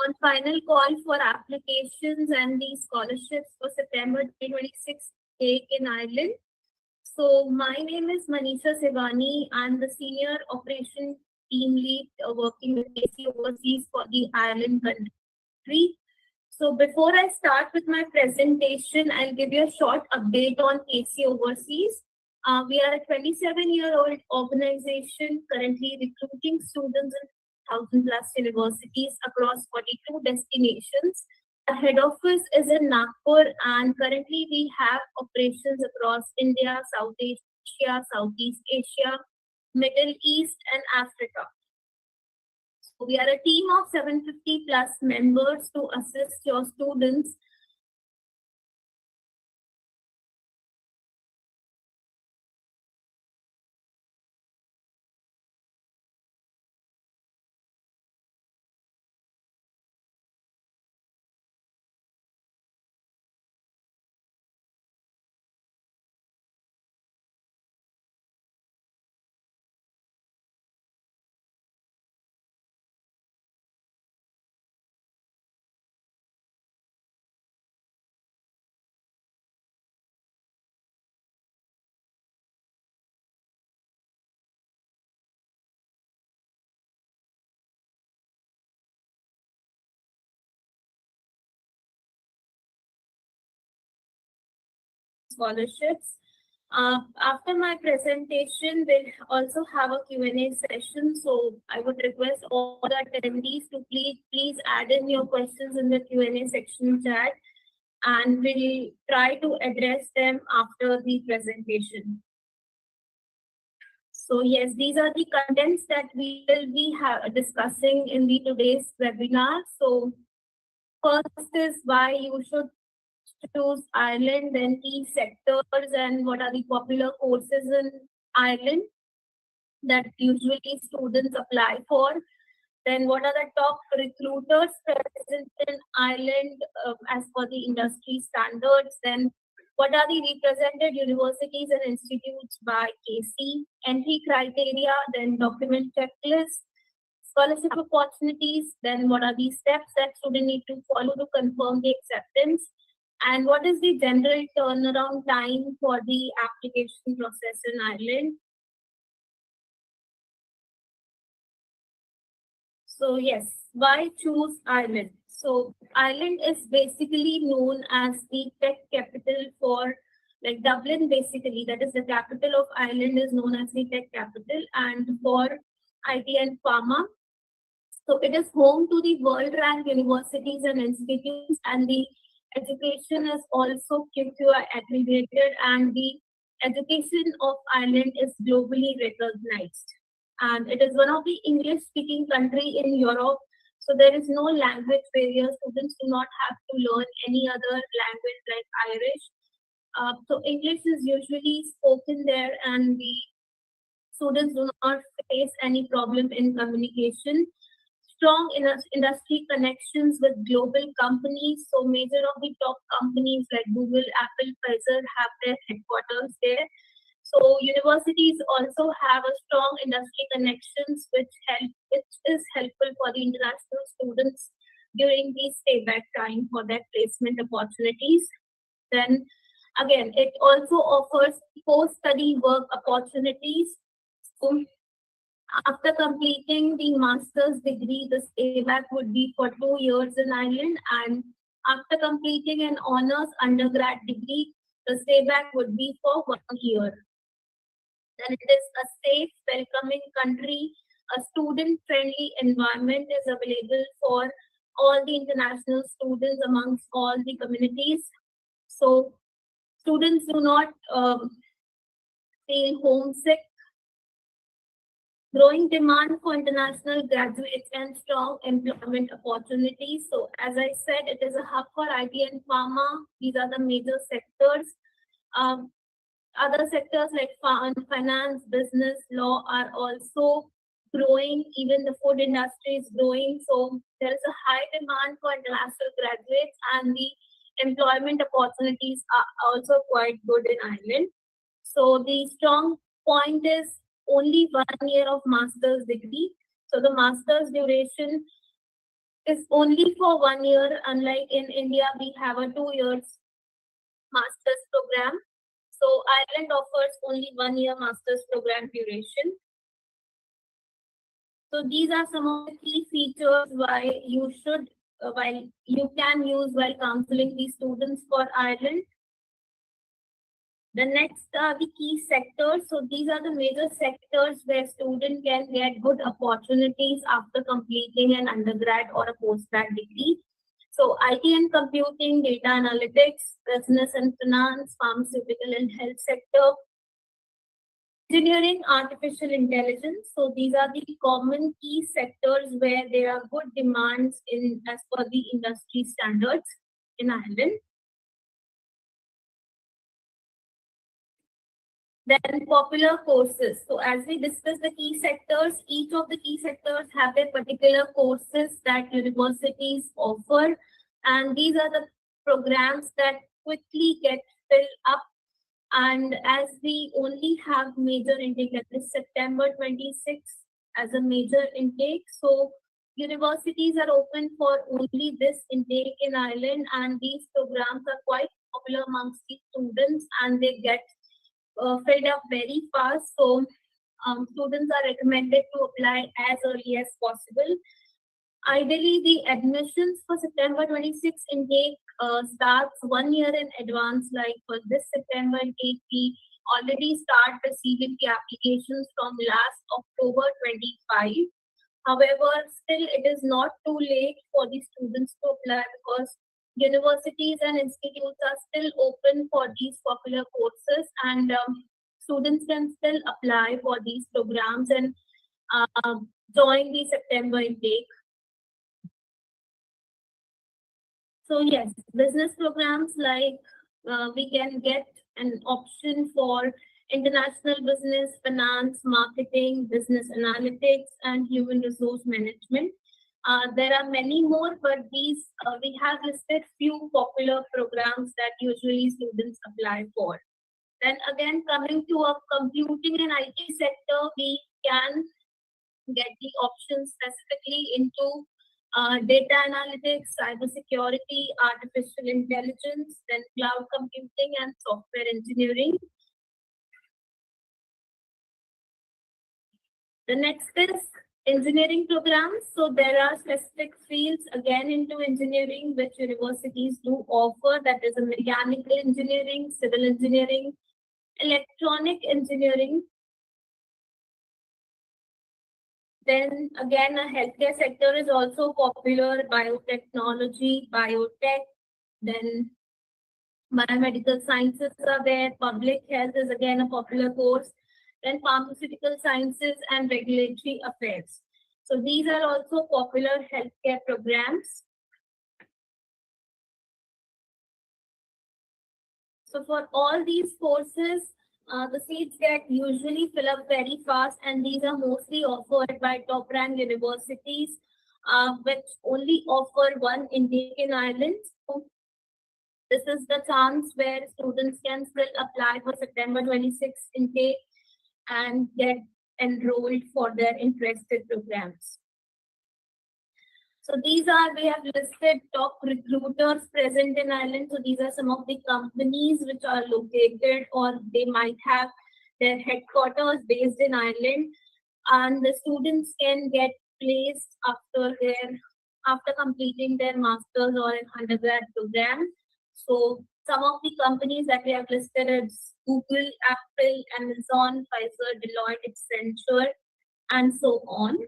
on final call for applications and the scholarships for September 2026 take in Ireland. So my name is Manisha Sevani. I'm the Senior Operation Team Lead working with AC Overseas for the Ireland country. So before I start with my presentation, I'll give you a short update on AC Overseas. We are a 27-year-old organization currently recruiting students in 1,000 plus universities across 42 destinations. Our head office is in Nagpur, and currently we have operations across India, South Asia, Southeast Asia, Middle East, and Africa. So we are a team of 750 plus members to assist your students. Scholarships. After my presentation, we'll also have a Q&A session. So I would request all the attendees to please add in your questions in the Q&A section chat, and we'll try to address them after the presentation. So yes, these are the contents that we will be discussing in the today's webinar. So first is why you should choose Ireland, then key sectors and what are the popular courses in Ireland that usually students apply for. Then what are the top recruiters present in Ireland as per the industry standards. Then what are the represented universities and institutes by KC, entry criteria, then document checklist, scholarship opportunities, then what are the steps that students need to follow to confirm the acceptance, and what is the general turnaround time for the application process in Ireland. So yes, why choose Ireland? So Ireland is basically known as the tech capital for, like Dublin basically, that is the capital of Ireland is known as the tech capital and for IT and pharma. So it is home to the world ranked universities and institutes, and the education is also QQI accredited, and the education of Ireland is globally recognized. And it is one of the English speaking country in Europe. So there is no language barrier. Students do not have to learn any other language like Irish. So English is usually spoken there, and the students do not face any problem in communication. Strong industry connections with global companies. So major of the top companies like Google, Apple, Pfizer have their headquarters there. So universities also have a strong industry connections, which is helpful for the international students during the stay back time for their placement opportunities. Then again, it also offers post-study work opportunities. So after completing the master's degree, the stay back would be for 2 years in Ireland, and after completing an honors undergrad degree, the stay back would be for 1 year. Then it is a safe, welcoming country. A student-friendly environment is available for all the international students amongst all the communities. So students do not feel homesick. Growing demand for international graduates and strong employment opportunities. So as I said, it is a hub for IT and pharma. These are the major sectors. Other sectors like finance, business, law are also growing. Even the food industry is growing. So there is a high demand for international graduates, and the employment opportunities are also quite good in Ireland. So the strong point is only 1 year of master's degree. So the master's duration is only for 1 year. Unlike in India, we have a 2 years master's program. So Ireland offers only 1 year master's program duration. So these are some of the key features why you should, while you can use while counseling these students for Ireland. The next are the key sectors. So these are the major sectors where student can get good opportunities after completing an undergrad or a postgrad degree. So IT and computing, data analytics, business and finance, pharmaceutical and health sector, engineering, artificial intelligence. So these are the common key sectors where there are good demands in as per the industry standards in Ireland. Then popular courses. So as we discuss the key sectors, each of the key sectors have their particular courses that universities offer. And these are the programs that quickly get filled up. And as we only have major intake, that is September 26th as a major intake. So universities are open for only this intake in Ireland. And these programs are quite popular amongst the students and they get filled up very fast. So students are recommended to apply as early as possible. Ideally, the admissions for September 26 intake starts 1 year in advance. Like for this September intake, we already start receiving the applications from last October 25. However, still it is not too late for the students to apply because universities and institutes are still open for these popular courses and students can still apply for these programs and join the September intake. So yes, business programs like we can get an option for international business, finance, marketing, business analytics, and human resource management. There are many more, but these we have listed few popular programs that usually students apply for. Then again, coming to a computing and IT sector, we can get the options specifically into data analytics, cybersecurity, artificial intelligence, then cloud computing and software engineering. The next is engineering programs. So there are specific fields again into engineering which universities do offer. That is a mechanical engineering, civil engineering, electronic engineering. Then again, a healthcare sector is also popular, biotechnology, biotech, then biomedical sciences are there, public health is again a popular course, then pharmaceutical sciences and regulatory affairs. So these are also popular healthcare programs. So for all these courses, the seats get usually fill up very fast, and these are mostly offered by top ranked universities, which only offer one intake in Ireland. So this is the chance where students can still apply for September 26 intake and get enrolled for their interested programs. So these are, we have listed top recruiters present in Ireland. So these are some of the companies which are located or they might have their headquarters based in Ireland. And the students can get placed after completing their master's or an undergrad program. So some of the companies that we have listed is Google, Apple, Amazon, Pfizer, Deloitte, Accenture, and so on.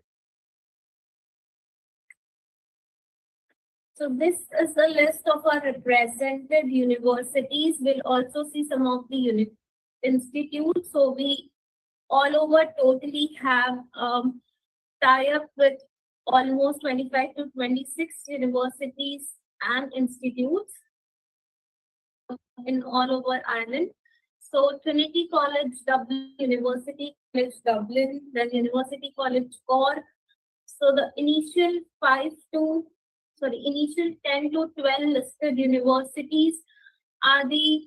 So this is the list of our represented universities. We'll also see some of the institutes. So we all over totally have tie up with almost 25 to 26 universities and institutes in all over Ireland. So Trinity College Dublin, University College Dublin, then University College Cork. So the initial 10 to 12 listed universities are the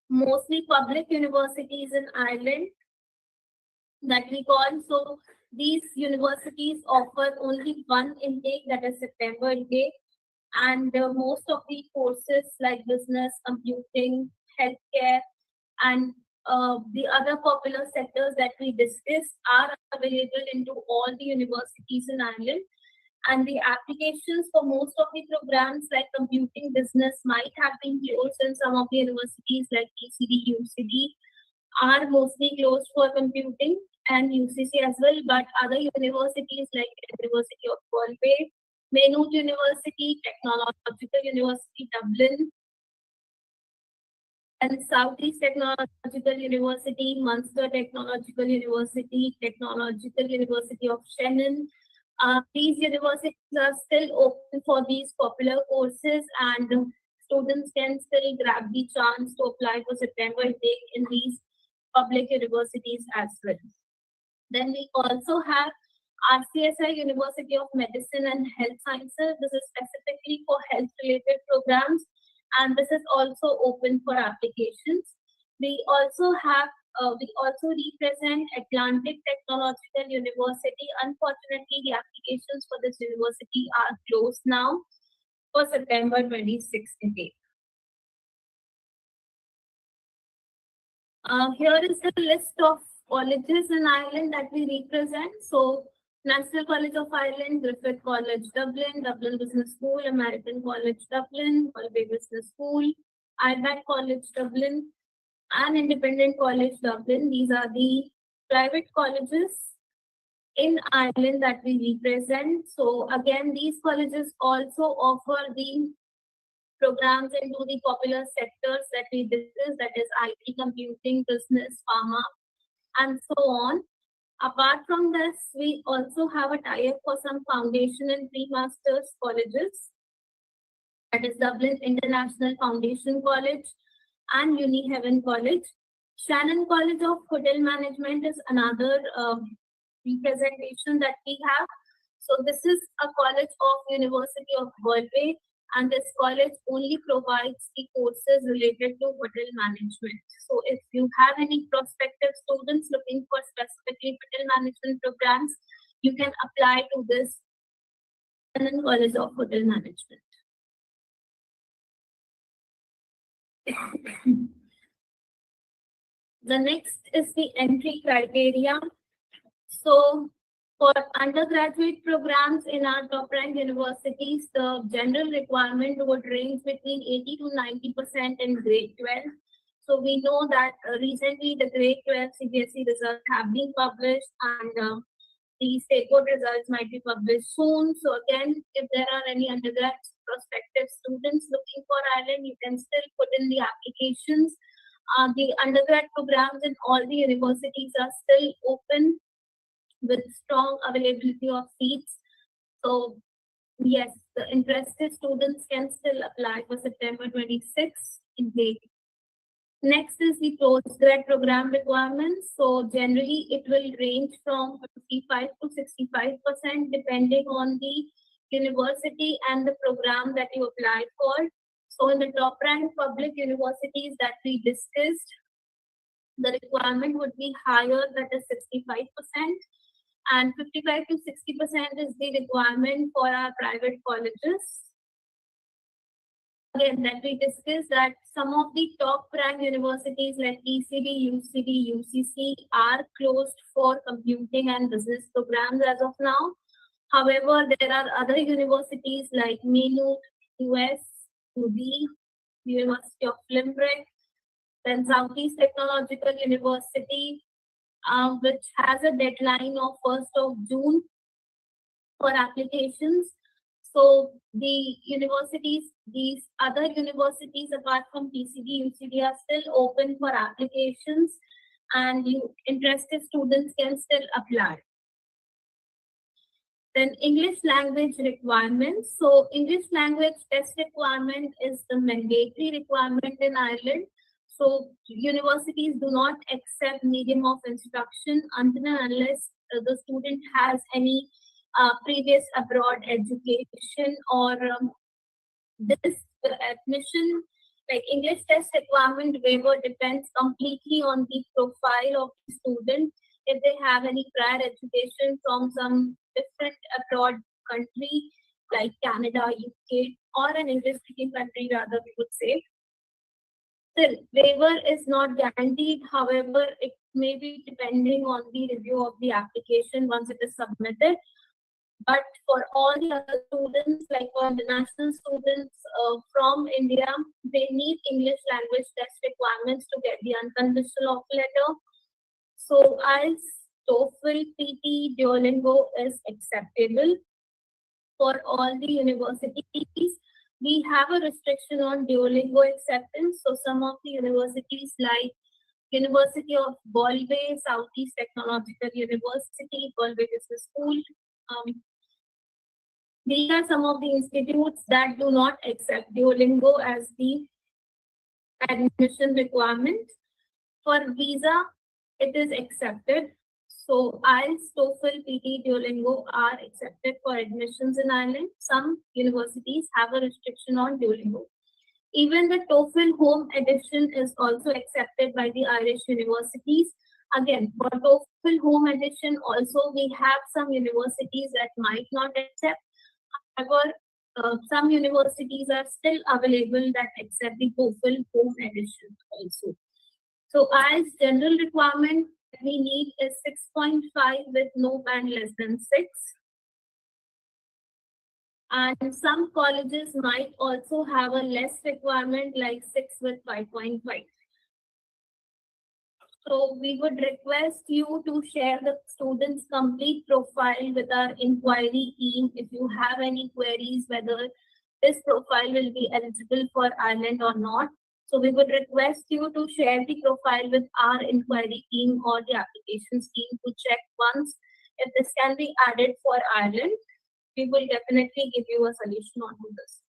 mostly public universities in Ireland. that we call. So these universities offer only one intake, that is September intake, and most of the courses like business, computing, healthcare, and the other popular sectors that we discussed are available into all the universities in Ireland. And the applications for most of the programs like computing business might have been closed in some of the universities like ECD, UCD are mostly closed for computing, and UCC as well. But other universities like University of Galway, Maynooth University, Technological University Dublin, and Southeast Technological University, Munster Technological University, Technological University of Shannon. These universities are still open for these popular courses, and students can still grab the chance to apply for September intake in these public universities as well. Then we also have RCSI University of Medicine and Health Sciences. This is specifically for health related programs, and this is also open for applications. We also represent Atlantic Technological University. Unfortunately, the applications for this university are closed now for September 26th intake. Here is the list of colleges in Ireland that we represent. So, National College of Ireland, Griffith College, Dublin, Dublin Business School, American College, Dublin, Galway Business School, IBAC College, Dublin, and Independent College, Dublin. These are the private colleges in Ireland that we represent. So, again, these colleges also offer the programs into the popular sectors that we discussed, that is IT, computing, business, pharma, and so on. Apart from this, we also have a tie-up for some foundation and pre-masters colleges, that is Dublin International Foundation College and Uni Heaven College. Shannon College of Hotel Management is another representation that we have. So this is a college of University of Galway, and this college only provides the courses related to hotel management. So if you have any prospective students looking for specifically hotel management programs, you can apply to this Shannon College of Hotel Management. The next is the entry criteria. So for undergraduate programs in our top ranked universities, the general requirement would range between 80 to 90% in grade 12. So we know that recently the grade 12 CBSE results have been published, and the state board results might be published soon. So again, if there are any undergrad prospective students looking for Ireland, you can still put in the applications. The undergrad programs in all the universities are still open with strong availability of seats. So yes, the interested students can still apply for September 26th intake. Next is the postgrad program requirements. So generally it will range from 55 to 65% depending on the university and the program that you applied for. So in the top ranked public universities that we discussed, the requirement would be higher, that is 65%, and 55 to 60% is the requirement for our private colleges. Again, that we discussed that some of the top ranked universities like ECD, UCD, UCC are closed for computing and business programs as of now. However, there are other universities like Maynooth, US, UB, University of Limerick, then Southeast Technological University, which has a deadline of 1st of June for applications. So the universities, these other universities apart from PCD, UCD are still open for applications, and interested students can still apply. Then English language requirements. So English language test requirement is the mandatory requirement in Ireland. So universities do not accept medium of instruction until and unless the student has any previous abroad education, or this admission, like English test requirement waiver, depends completely on the profile of the student. if they have any prior education from some different abroad country like Canada, UK, or an English speaking country, rather, we would say. Still, waiver is not guaranteed. However, it may be depending on the review of the application once it is submitted. But for all the other students, like for international students from India, they need English language test requirements to get the unconditional offer letter. So as TOEFL, PT, Duolingo is acceptable for all the universities. We have a restriction on Duolingo acceptance. So some of the universities like University of Galway, Southeast Technological University, Galway Business School. These are some of the institutes that do not accept Duolingo as the admission requirement. For visa, it is accepted. So IELTS, TOEFL, PT, Duolingo are accepted for admissions in Ireland. Some universities have a restriction on Duolingo. Even the TOEFL home edition is also accepted by the Irish universities. Again, for TOEFL home edition, also we have some universities that might not accept. However, some universities are still available that accept the TOEFL home edition also. So as general requirement, we need is 6.5 with no band less than 6. And some colleges might also have a less requirement like 6 with 5.5. So we would request you to share the student's complete profile with our inquiry team if you have any queries whether this profile will be eligible for Ireland or not. So we would request you to share the profile with our inquiry team or the applications team to check once if this can be added for Ireland. We will definitely give you a solution on this.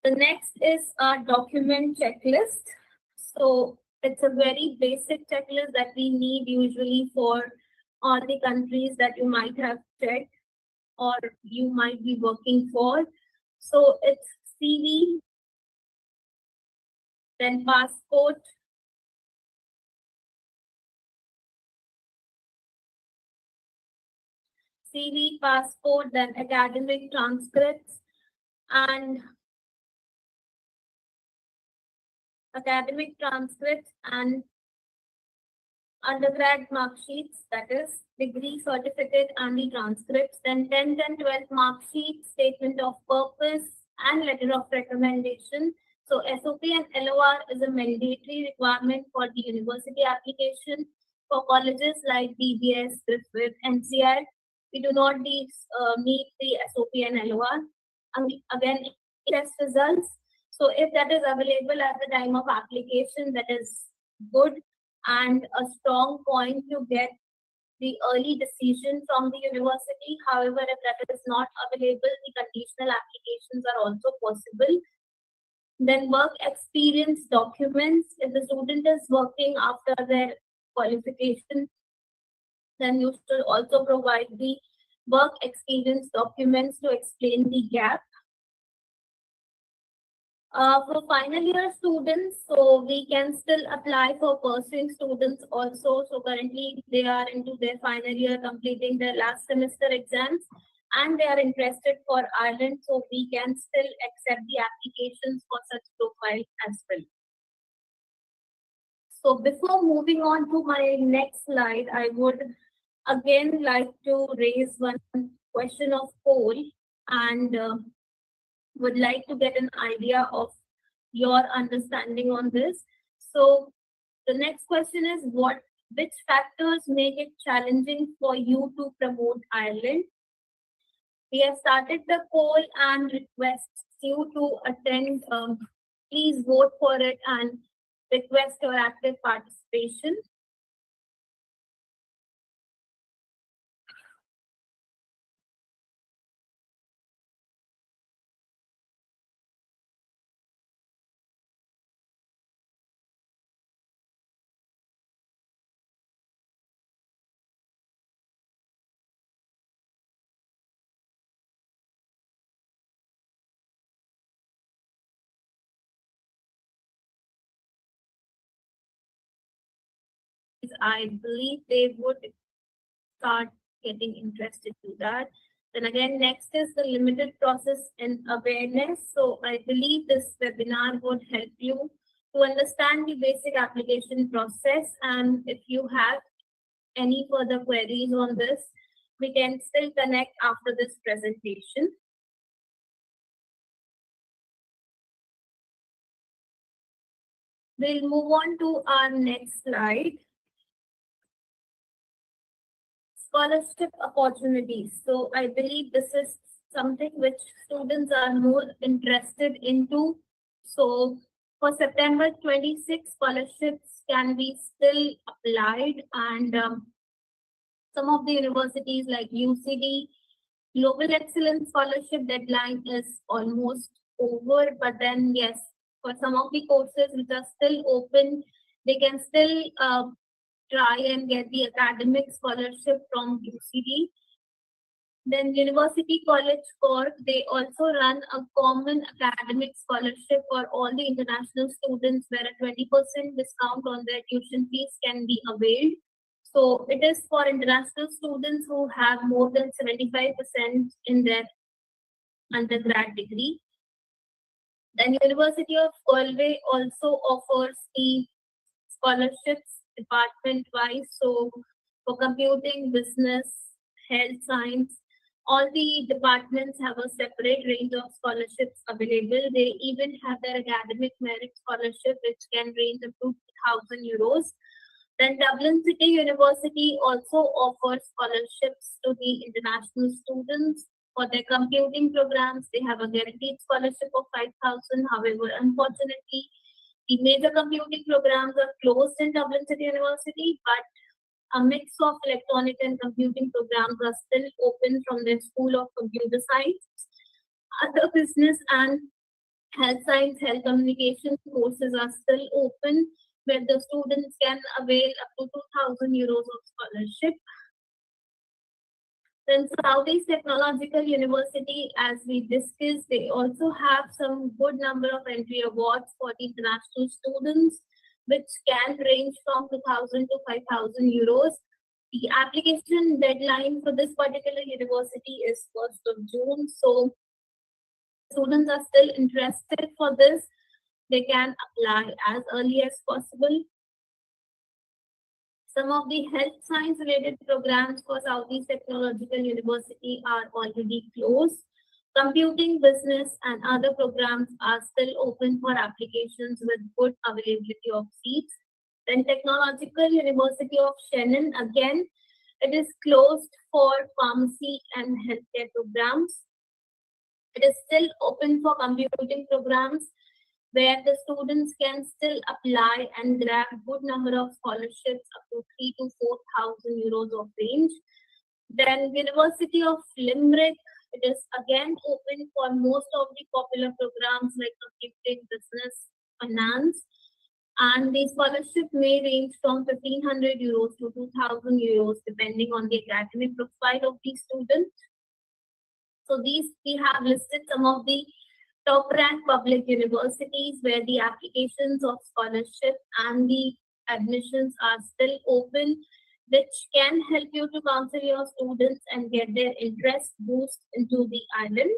The next is our document checklist. So it's a very basic checklist that we need usually for all the countries that you might have checked or you might be working for. So it's CV, then passport, CV, passport, then academic transcripts and undergrad mark sheets, that is degree certificate and the transcripts, then 10th and 12th mark sheets, statement of purpose and letter of recommendation. So SOP and LOR is a mandatory requirement for the university application. For colleges like DBS, Griffith, NCR, we do not need the SOP and LOR. And again, test results. So if that is available at the time of application, that is good and a strong point to get the early decision from the university. However, if that is not available, the conditional applications are also possible. Then work experience documents. If the student is working after their qualification, then you should also provide the work experience documents to explain the gap. For final year students, so we can still apply for pursuing students also. So currently they are into their final year, completing their last semester exams, and they are interested for Ireland. So we can still accept the applications for such profile as well. So before moving on to my next slide, I would again like to raise one question of poll and would like to get an idea of your understanding on this. So the next question is which factors make it challenging for you to promote Ireland? We have started the poll and request you to attend. Please vote for it and request your active participation. I believe they would start getting interested to that. Then again, next is the limited process and awareness. So I believe this webinar would help you to understand the basic application process. And if you have any further queries on this, we can still connect after this presentation. We'll move on to our next slide. Scholarship opportunities. So I believe this is something which students are more interested into. So for September 26, scholarships can be still applied, and some of the universities like UCD, Global Excellence Scholarship deadline is almost over, but then yes, for some of the courses which are still open, they can still try and get the academic scholarship from UCD. Then University College Cork, they also run a common academic scholarship for all the international students where a 20% discount on their tuition fees can be availed. So it is for international students who have more than 75% in their undergrad degree. Then University of Galway also offers the scholarships department-wise. So for computing, business, health science, all the departments have a separate range of scholarships available. They even have their academic merit scholarship, which can range up to €2,000. Then Dublin City University also offers scholarships to the international students. For their computing programs, they have a guaranteed scholarship of 5,000. However, unfortunately, the major computing programs are closed in Dublin City University, but a mix of electronic and computing programs are still open from their School of Computer Science. Other business and health science, health communication courses are still open, where the students can avail up to €2,000 of scholarship. Then Southeast Technological University, as we discussed, they also have some good number of entry awards for the international students, which can range from 2,000 to 5,000 euros. The application deadline for this particular university is 1st of June. So students are still interested for this, they can apply as early as possible. Some of the health science related programs for Southeast Technological University are already closed. Computing, business, and other programs are still open for applications with good availability of seats. Then Technological University of Shannon, again, it is closed for pharmacy and healthcare programs. It is still open for computing programs, where the students can still apply and grab good number of scholarships up to 3,000 to 4,000 euros of range. Then University of Limerick, it is again open for most of the popular programs like computing, business, finance, and the scholarship may range from 1,500 euros to 2,000 euros depending on the academic profile of the student. So these we have listed some of the top ranked public universities where the applications of scholarship and the admissions are still open, which can help you to counsel your students and get their interest boost into the island.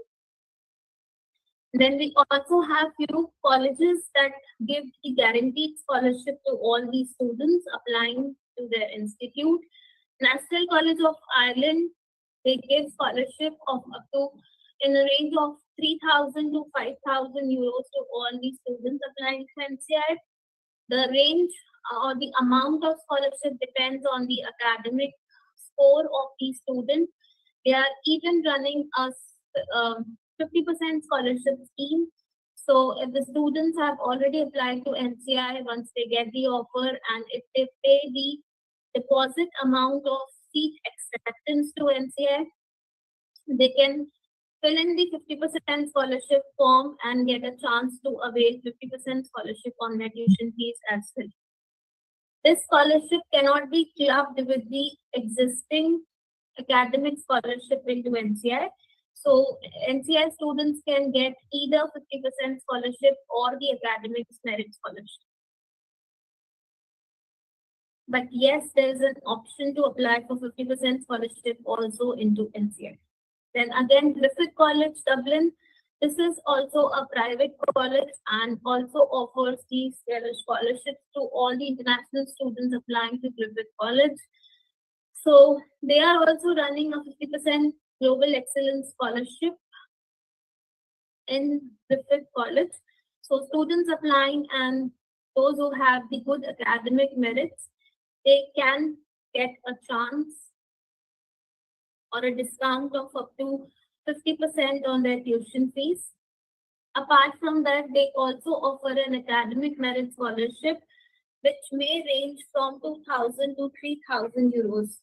Then we also have few colleges that give the guaranteed scholarship to all the students applying to their institute. National College of Ireland, they give scholarship of up to in a range of 3,000 to 5,000 euros to all the students applying to NCI. The range or the amount of scholarship depends on the academic score of the student. They are even running a 50% scholarship scheme. So if the students have already applied to NCI, once they get the offer and if they pay the deposit amount of seat acceptance to NCI, they can fill in the 50% scholarship form and get a chance to avail 50% scholarship on their tuition fees as well. This scholarship cannot be clubbed with the existing academic scholarship into NCI. So NCI students can get either 50% scholarship or the academic merit scholarship. But yes, there is an option to apply for 50% scholarship also into NCI. Then again, Griffith College, Dublin. This is also a private college and also offers these scholarships to all the international students applying to Griffith College. So they are also running a 50% Global Excellence Scholarship in Griffith College. So students applying and those who have the good academic merits, they can get a chance or a discount of up to 50% on their tuition fees. Apart from that, they also offer an academic merit scholarship, which may range from 2,000 to 3,000 euros.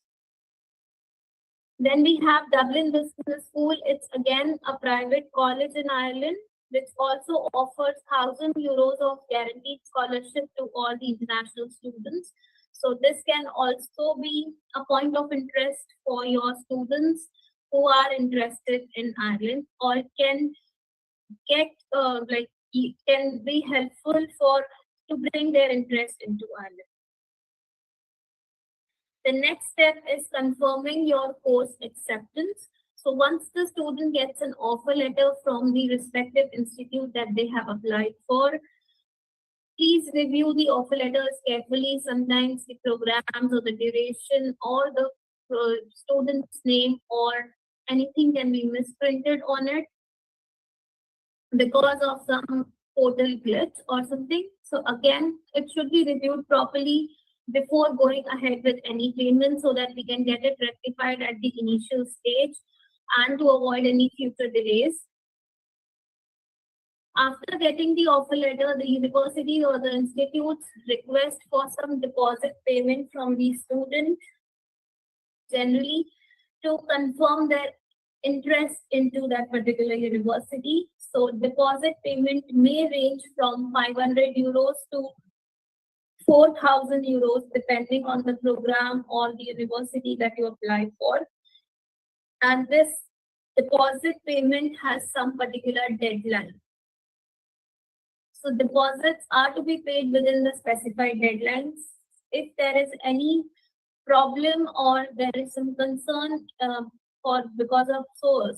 Then we have Dublin Business School. It's again a private college in Ireland, which also offers 1,000 euros of guaranteed scholarship to all the international students. So this can also be a point of interest for your students who are interested in Ireland, or can get can be helpful for to bring their interest into Ireland. The next step is confirming your course acceptance. So once the student gets an offer letter from the respective institute that they have applied for, please review the offer letters carefully. Sometimes the programs or the duration or the student's name or anything can be misprinted on it because of some portal glitch or something. So again, it should be reviewed properly before going ahead with any payment so that we can get it rectified at the initial stage and to avoid any future delays. After getting the offer letter, the university or the institutes request for some deposit payment from the student, generally to confirm their interest into that particular university. So deposit payment may range from 500 euros to 4,000 euros depending on the program or the university that you apply for. And this deposit payment has some particular deadline. So deposits are to be paid within the specified deadlines. If there is any problem or there is some concern or because of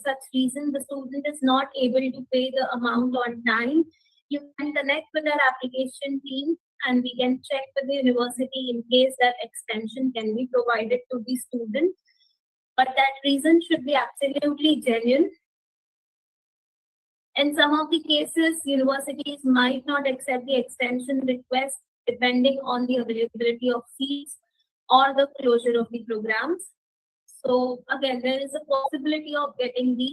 such reason the student is not able to pay the amount on time, you can connect with our application team and we can check with the university in case that extension can be provided to the student. But that reason should be absolutely genuine. In some of the cases, universities might not accept the extension request depending on the availability of seats or the closure of the programs. So again, there is a possibility of getting the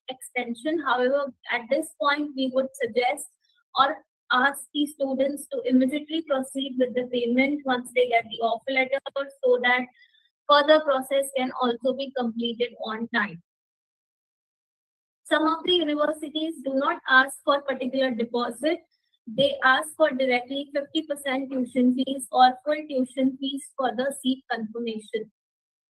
extension. However, at this point, we would suggest or ask the students to immediately proceed with the payment once they get the offer letter so that further process can also be completed on time. Some of the universities do not ask for particular deposit. They ask for directly 50% tuition fees or full tuition fees for the seat confirmation.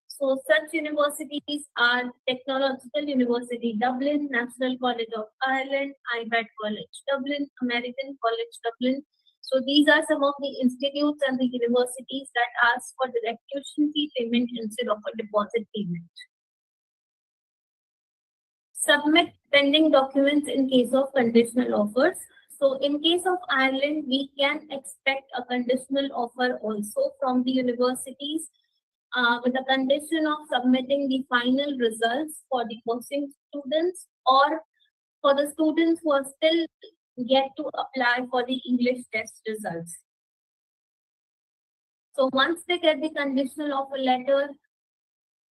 So such universities are Technological University Dublin, National College of Ireland, IBAT College Dublin, American College Dublin. So these are some of the institutes and the universities that ask for direct tuition fee payment instead of a deposit payment. Submit pending documents in case of conditional offers. So in case of Ireland, we can expect a conditional offer also from the universities with the condition of submitting the final results for the posting students or for the students who are still yet to apply for the English test results. So once they get the conditional offer letter,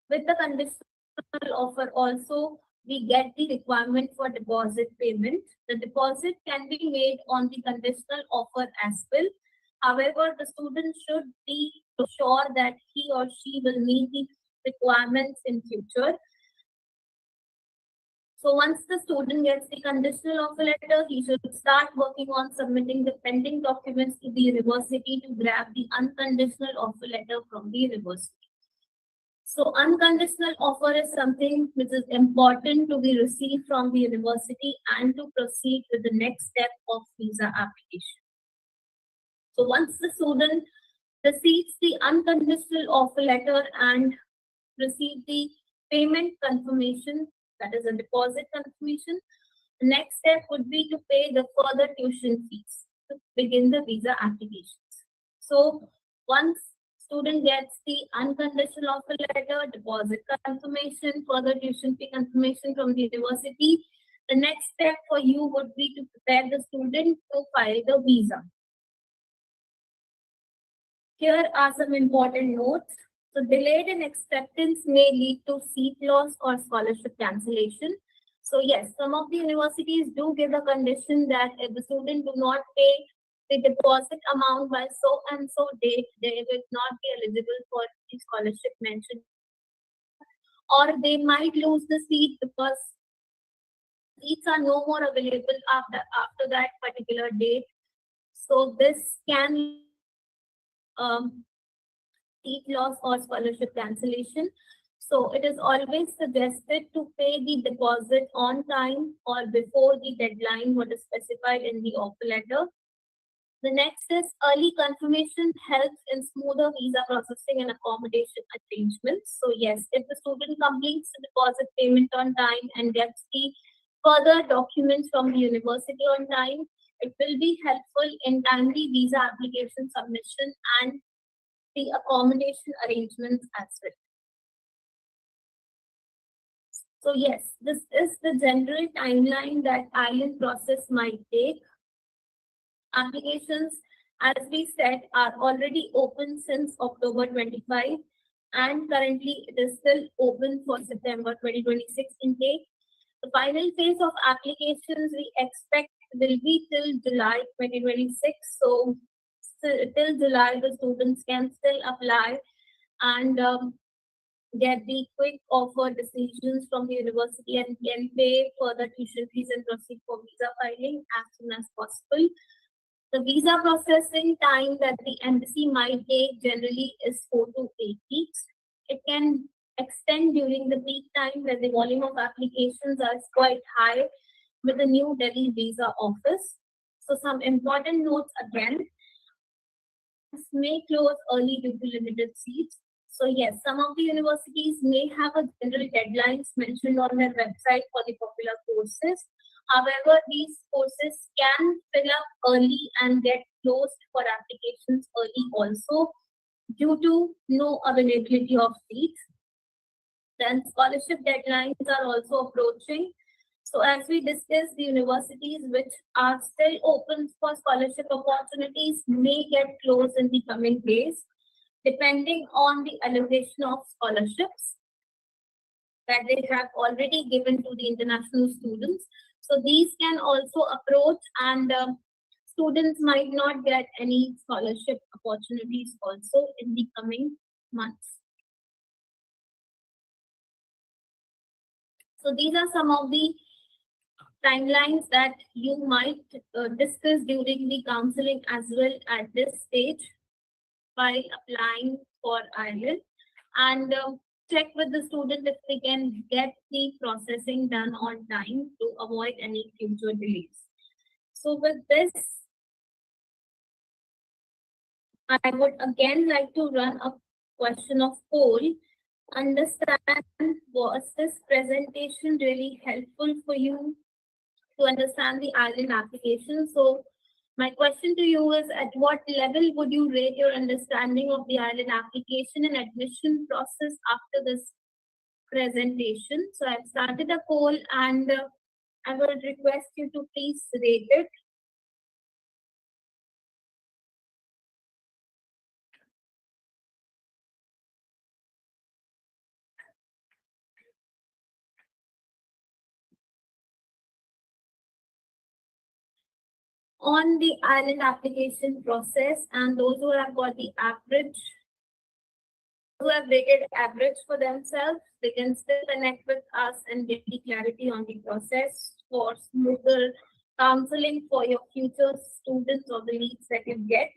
with the conditional offer also, we get the requirement for deposit payment. The deposit can be made on the conditional offer as well. However, the student should be sure that he or she will meet the requirements in future. So once the student gets the conditional offer letter, he should start working on submitting the pending documents to the university to grab the unconditional offer letter from the university. So unconditional offer is something which is important to be received from the university and to proceed with the next step of visa application. So once the student receives the unconditional offer letter and receive the payment confirmation, that is a deposit confirmation. The next step would be to pay the further tuition fees to begin the visa applications. So once student gets the unconditional offer letter, deposit confirmation, further tuition fee confirmation from the university, the next step for you would be to prepare the student to file the visa. Here are some important notes. So delayed in acceptance may lead to seat loss or scholarship cancellation. So yes, some of the universities do give a condition that if the student do not pay the deposit amount by so and so date, they will not be eligible for the scholarship mentioned, or they might lose the seat because seats are no more available after that particular date. So this can seat loss or scholarship cancellation. So it is always suggested to pay the deposit on time or before the deadline what is specified in the offer letter. The next is early confirmation helps in smoother visa processing and accommodation arrangements. So yes, if the student completes the deposit payment on time and gets the further documents from the university on time, it will be helpful in timely visa application submission and the accommodation arrangements as well. So yes, this is the general timeline that IELTS process might take. Applications, as we said, are already open since October 25, and currently it is still open for September 2026 intake. The final phase of applications we expect will be till July 2026. So till July, the students can still apply and get the quick offer decisions from the university and can pay for the tuition fees and proceed for visa filing as soon as possible. The visa processing time that the embassy might take generally is 4 to 8 weeks. It can extend during the peak time where the volume of applications are quite high with the New Delhi visa office. So some important notes again, may close early due to limited seats. So yes, some of the universities may have a general deadlines mentioned on their website for the popular courses. However, these courses can fill up early and get closed for applications early also due to no availability of seats. Then scholarship deadlines are also approaching. So as we discussed, the universities which are still open for scholarship opportunities may get closed in the coming days, depending on the allocation of scholarships that they have already given to the international students. So these can also approach, and students might not get any scholarship opportunities also in the coming months. So these are some of the timelines that you might discuss during the counseling as well at this stage while applying for IELTS, and check with the student if they can get the processing done on time to avoid any future delays. So with this, I would again like to run a question of poll. Understand, was this presentation really helpful for you to understand the island application? So my question to you is, at what level would you rate your understanding of the island application and admission process after this presentation? So I've started a poll, and I would request you to please rate it. On the island application process, and those who have got the average, who have rated average for themselves, they can still connect with us and get the clarity on the process for smoother counseling for your future students or the leads that you get.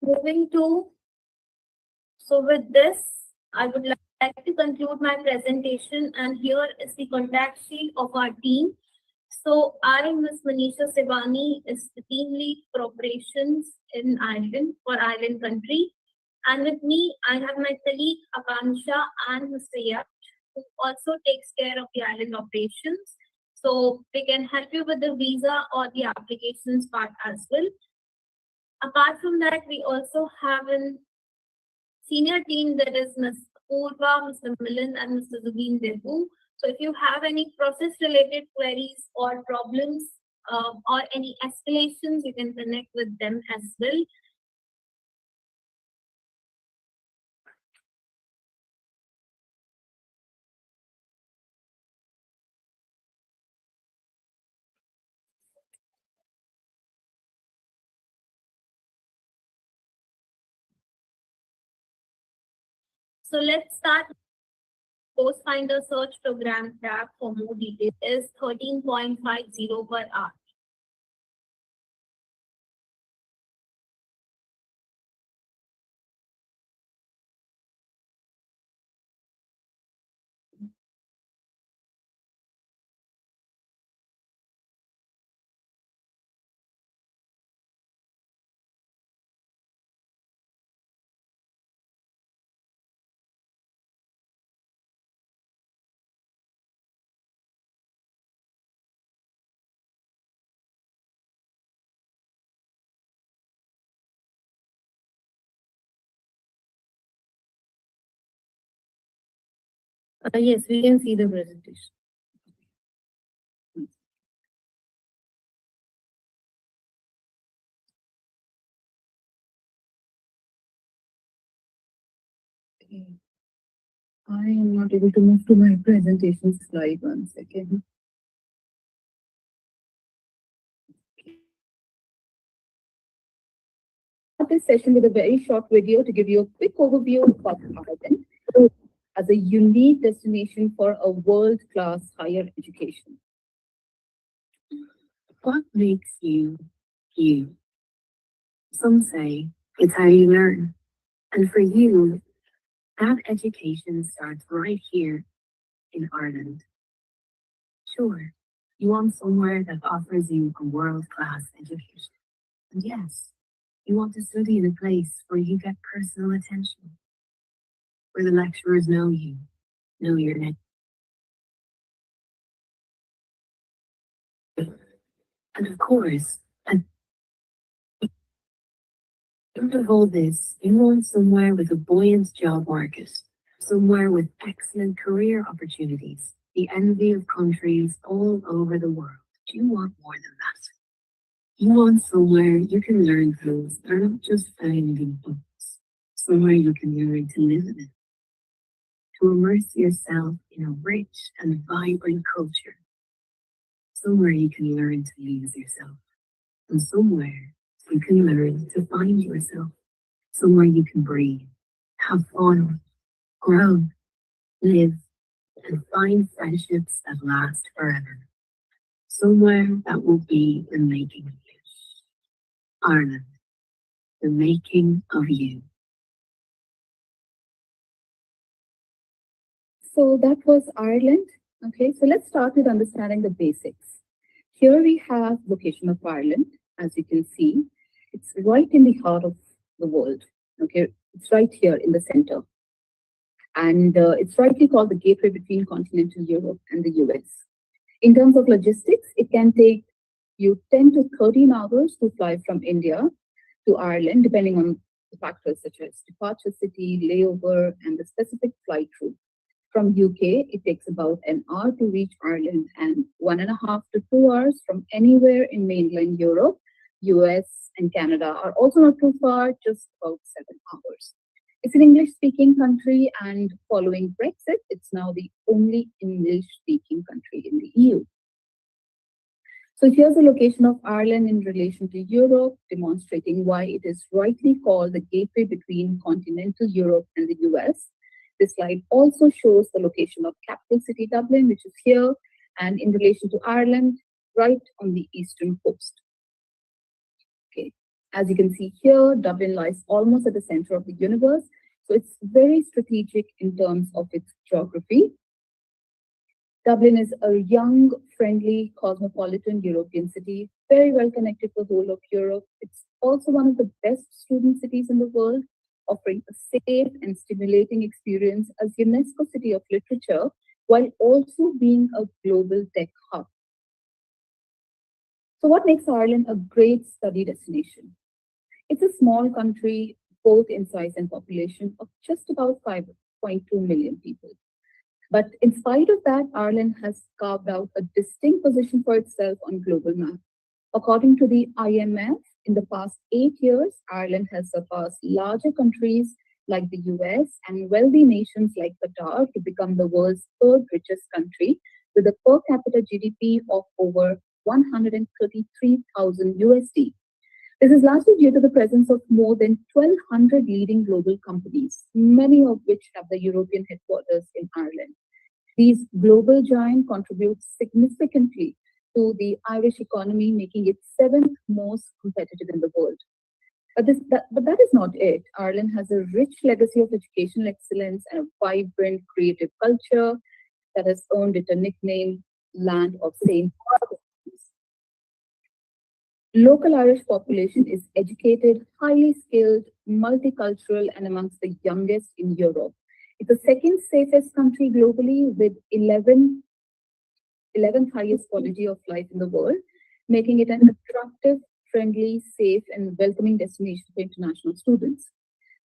Moving to, so with this, I would like to conclude my presentation, and here is the contact sheet of our team. So I, Ms. Manisha Sivani, is the team lead for operations in Ireland for Ireland country. And with me, I have my colleague Akansha and Husseya, who also takes care of the island operations. So they can help you with the visa or the applications part as well. Apart from that, we also have a senior team that is Ms. Purva, Mr. Milan, and Mr. Zubin Debu. So if you have any process related queries or problems or any escalations, you can connect with them as well. So let's start. Post Finder search program tab for more details is 13.50 per hour. Yes, we can see the presentation. Okay. I am not able to move to my presentation slide. One second. This session with a very short video to give you a quick overview of Ireland as a unique destination for a world-class higher education. What makes you you? Some say it's how you learn. And for you, that education starts right here in Ireland. Sure, you want somewhere that offers you a world-class education. And yes, you want to study in a place where you get personal attention, where the lecturers know you, know your name. And of course, at the end of all this, you want somewhere with a buoyant job market, somewhere with excellent career opportunities, the envy of countries all over the world. Do you want more than that? You want somewhere you can learn things that are not just found in books, somewhere you can learn to live in it, to immerse yourself in a rich and vibrant culture, somewhere you can learn to lose yourself, and somewhere you can learn to find yourself, somewhere you can breathe, have fun, grow, live, and find friendships that last forever. Somewhere that will be the making of you. Ireland, the making of you. So that was Ireland. Okay, so let's start with understanding the basics. Here we have location of Ireland. As you can see, it's right in the heart of the world. Okay, it's right here in the center. And it's rightly called the gateway between continental Europe and the US. In terms of logistics, it can take you 10 to 13 hours to fly from India to Ireland, depending on the factors such as departure city, layover, and the specific flight route. From UK, it takes about an hour to reach Ireland and 1.5 to 2 hours from anywhere in mainland Europe. US and Canada are also not too far, just about 7 hours. It's an English speaking country, and following Brexit, it's now the only English speaking country in the EU. So here's the location of Ireland in relation to Europe, demonstrating why it is rightly called the gateway between continental Europe and the US. This slide also shows the location of capital city Dublin, which is here, and in relation to Ireland, right on the eastern coast. Okay, as you can see here, Dublin lies almost at the center of the universe, so it's very strategic in terms of its geography. Dublin is a young, friendly, cosmopolitan European city, very well connected to the whole of Europe. It's also one of the best student cities in the world, offering a safe and stimulating experience as UNESCO City of Literature, while also being a global tech hub. So, what makes Ireland a great study destination? It's a small country, both in size and population, of just about 5.2 million people. But in spite of that, Ireland has carved out a distinct position for itself on global map. According to the IMF, in the past 8 years, Ireland has surpassed larger countries like the US and wealthy nations like Qatar to become the world's third richest country with a per capita GDP of over 133,000 USD. This is largely due to the presence of more than 1,200 leading global companies, many of which have the European headquarters in Ireland. These global giants contribute significantly to the Irish economy, making it seventh most competitive in the world. But that is not it. Ireland has a rich legacy of educational excellence and a vibrant creative culture that has earned it a nickname, Land of Saint. Local Irish population is educated, highly skilled, multicultural, and amongst the youngest in Europe. It's the second safest country globally with 11th highest quality of life in the world, making it an attractive, friendly, safe, and welcoming destination for international students.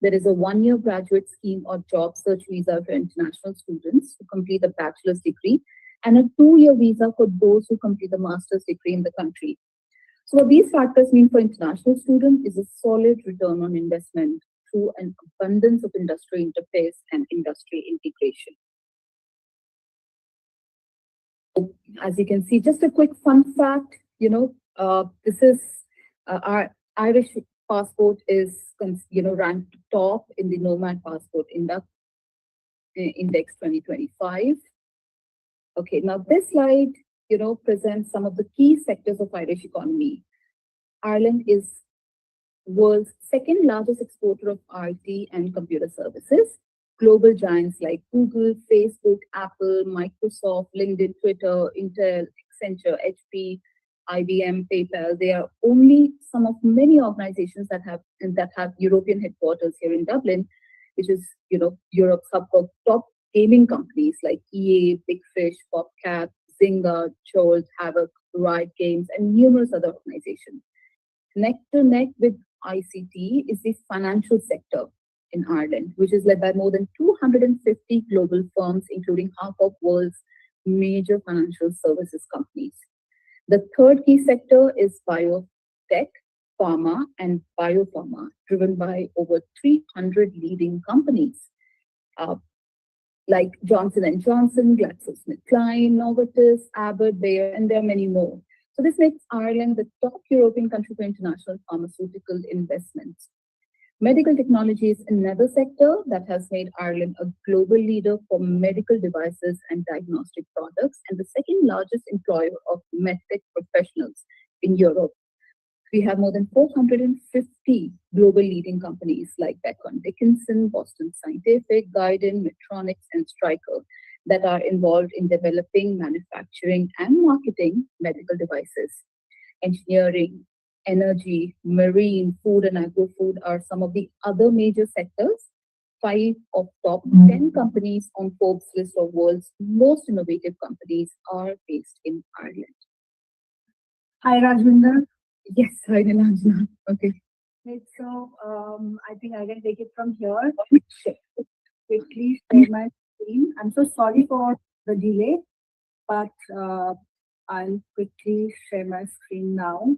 There is a 1 year graduate scheme or job search visa for international students who complete a bachelor's degree and a 2 year visa for those who complete a master's degree in the country. So what these factors mean for international students is a solid return on investment through an abundance of industry interface and industry integration. As you can see, just a quick fun fact, this is our Irish passport is, ranked top in the Nomad Passport Index 2025. Okay, now this slide, presents some of the key sectors of Irish economy. Ireland is world's second largest exporter of IT and computer services. Global giants like Google, Facebook, Apple, Microsoft, LinkedIn, Twitter, Intel, Accenture, HP, IBM, PayPal, they are only some of many organizations that have European headquarters here in Dublin, which is Europe's hub for top gaming companies like EA, Big Fish, PopCap, Zynga, Jolt, Havoc, Riot Games, and numerous other organizations. Neck to neck with ICT is the financial sector in Ireland, which is led by more than 250 global firms, including half of world's major financial services companies. The third key sector is biotech, pharma, and biopharma, driven by over 300 leading companies uh, like Johnson and Johnson, GlaxoSmithKline, Novartis, Abbott, Bayer, and there are many more. So this makes Ireland the top European country for international pharmaceutical investments. Medical technology is another sector that has made Ireland a global leader for medical devices and diagnostic products, and the second largest employer of medtech professionals in Europe. We have more than 450 global leading companies like Becton Dickinson, Boston Scientific, Guidon, Medtronic, and Stryker that are involved in developing, manufacturing, and marketing medical devices. Engineering, energy, marine, food, and agro-food are some of the other major sectors. Five of top 10 companies on Forbes list of world's most innovative companies are based in Ireland. Hi, Rajwinder. Yes, hi, Nilanjana. Okay. Right, so I think I can take it from here. Sure. Quickly share my screen. I'm so sorry for the delay, but I'll quickly share my screen now.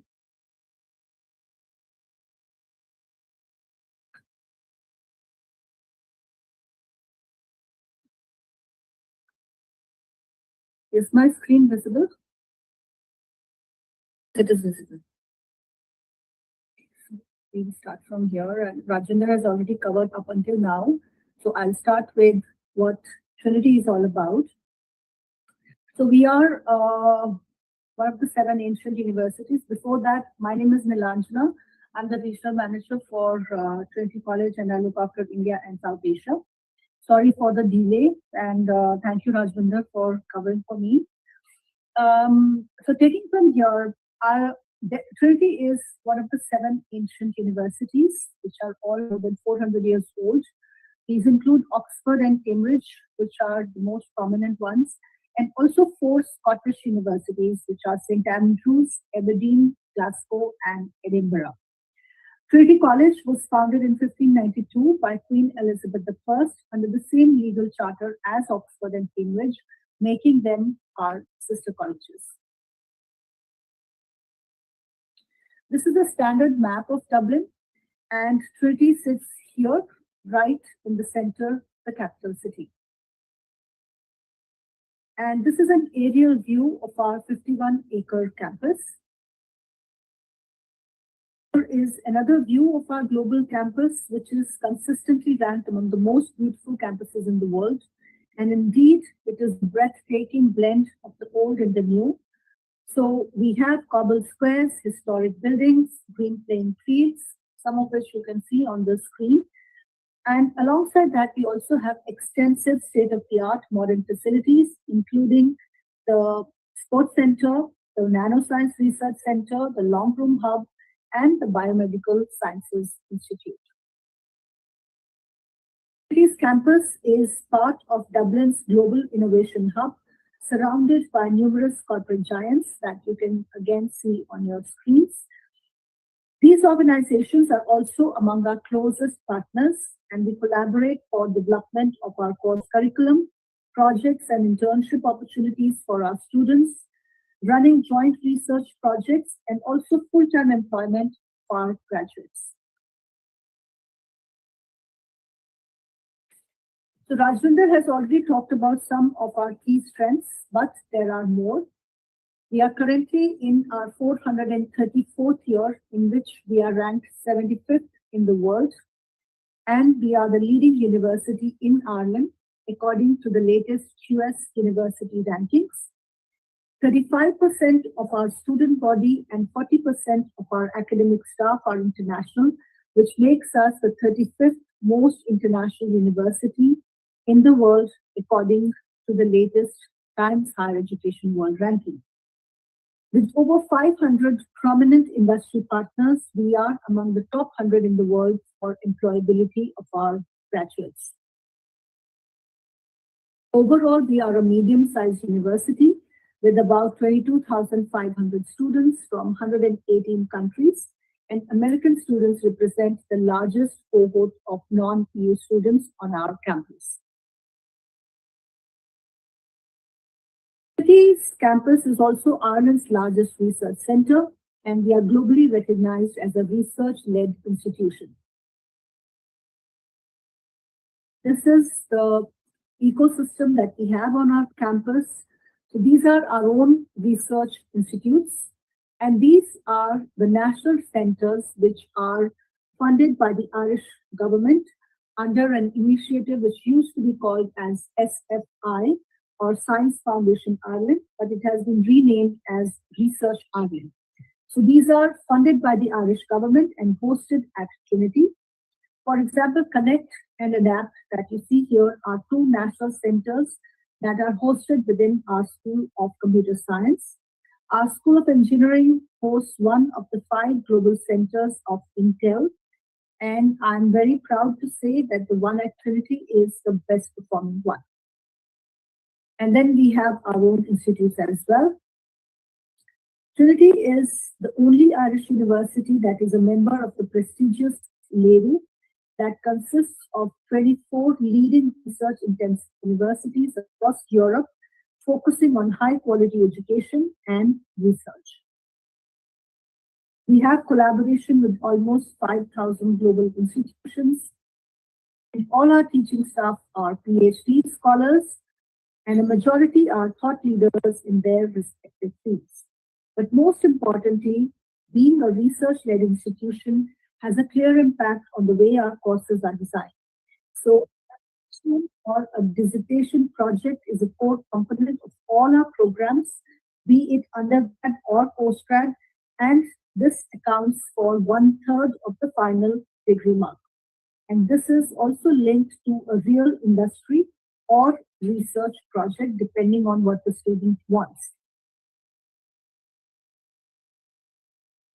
Is my screen visible? It is visible. We'll start from here. And Rajendra has already covered up until now. So I'll start with what Trinity is all about. So we are one of the 7 ancient universities. Before that, my name is Nilanjana. I'm the regional manager for Trinity College, and I look after India and South Asia. Sorry for the delay, and thank you, Rajvinder, for covering for me. So taking from here, Trinity is one of the seven ancient universities, which are all more than 400 years old. These include Oxford and Cambridge, which are the most prominent ones, and also four Scottish universities, which are St. Andrews, Aberdeen, Glasgow, and Edinburgh. Trinity College was founded in 1592 by Queen Elizabeth I under the same legal charter as Oxford and Cambridge, making them our sister colleges. This is a standard map of Dublin, and Trinity sits here, right in the center, the capital city. And this is an aerial view of our 51-acre campus. Here is another view of our global campus, which is consistently ranked among the most beautiful campuses in the world. And indeed, it is a breathtaking blend of the old and the new. So we have cobbled squares, historic buildings, green playing fields, some of which you can see on the screen. And alongside that, we also have extensive state-of-the-art modern facilities, including the Sports Center, the Nanoscience Research Center, the Long Room Hub, and the Biomedical Sciences Institute. This campus is part of Dublin's Global Innovation Hub, surrounded by numerous corporate giants that you can again see on your screens. These organizations are also among our closest partners, and we collaborate for development of our course curriculum, projects and internship opportunities for our students, running joint research projects, and also full-time employment for our graduates. So Rajvinder has already talked about some of our key strengths, but there are more. We are currently in our 434th year, in which we are ranked 75th in the world, and we are the leading university in Ireland according to the latest US university rankings. 35% of our student body and 40% of our academic staff are international, which makes us the 35th most international university in the world according to the latest Times Higher Education World Ranking. With over 500 prominent industry partners, we are among the top 100 in the world for employability of our graduates. Overall, we are a medium-sized university with about 22,500 students from 118 countries, and American students represent the largest cohort of non-EU students on our campus. Trinity's campus is also Ireland's largest research center, and we are globally recognized as a research-led institution. This is the ecosystem that we have on our campus. So these are our own research institutes, and these are the national centers which are funded by the Irish government under an initiative which used to be called as SFI, or Science Foundation Ireland, but it has been renamed as Research Ireland. So these are funded by the Irish government and hosted at Trinity. For example, Connect and Adapt that you see here are two national centers that are hosted within our School of Computer Science. Our School of Engineering hosts one of the 5 global centers of Intel, and I'm very proud to say that the one at Trinity is the best performing one. And then we have our own institutes as well. Trinity is the only Irish university that is a member of the prestigious LERU that consists of 24 leading research-intensive universities across Europe, focusing on high-quality education and research. We have collaboration with almost 5,000 global institutions, and all our teaching staff are PhD scholars, and a majority are thought leaders in their respective fields. But most importantly, being a research-led institution has a clear impact on the way our courses are designed. So, or a dissertation project is a core component of all our programs, be it undergrad or postgrad, and this accounts for 1/3 of the final degree mark. And this is also linked to a real industry or research project, depending on what the student wants.